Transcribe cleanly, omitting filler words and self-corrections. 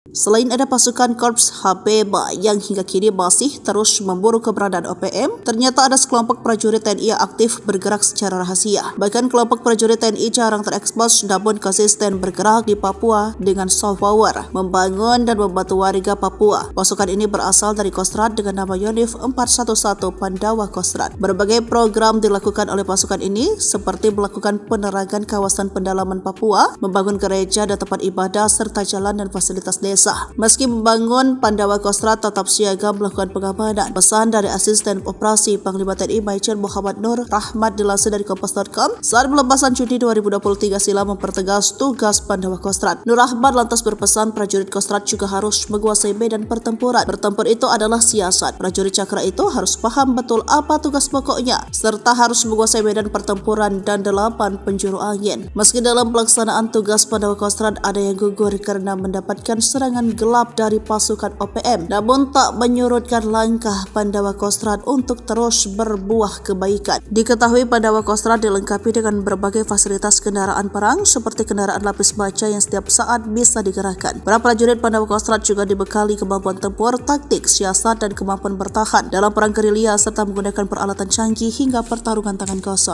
Selain ada pasukan Korps Habeba yang hingga kini masih terus memburu keberadaan OPM, ternyata ada sekelompok prajurit TNI yang aktif bergerak secara rahasia. Bahkan kelompok prajurit TNI jarang terekspos namun konsisten bergerak di Papua dengan soft power, membangun dan membantu warga Papua. Pasukan ini berasal dari Kostrad dengan nama Yonif 411 Pandawa Kostrad. Berbagai program dilakukan oleh pasukan ini seperti melakukan penerangan kawasan pendalaman Papua, membangun gereja dan tempat ibadah serta jalan dan fasilitas desa. Meski membangun, Pandawa Kostrad tetap siaga melakukan pengamanan. Pesan dari Asisten Operasi Panglima TNI Majen Muhammad Nur Rahmat dilansir dari Kompas.com, saat pelepasan Juni 2023 silam mempertegas tugas Pandawa Kostrad. Nur Rahmat lantas berpesan prajurit Kostrad juga harus menguasai medan pertempuran. Bertempur itu adalah siasat. Prajurit Cakra itu harus paham betul apa tugas pokoknya, serta harus menguasai medan pertempuran dan 8 penjuru angin. Meski dalam pelaksanaan tugas Pandawa Kostrad ada yang gugur karena mendapatkan serangan gelap dari pasukan OPM, namun tak menyurutkan langkah Pandawa Kostrad untuk terus berbuah kebaikan. Diketahui Pandawa Kostrad dilengkapi dengan berbagai fasilitas kendaraan perang seperti kendaraan lapis baja yang setiap saat bisa digerakkan. Para prajurit Pandawa Kostrad juga dibekali kemampuan tempur, taktik, siasat, dan kemampuan bertahan dalam perang gerilya serta menggunakan peralatan canggih hingga pertarungan tangan kosong.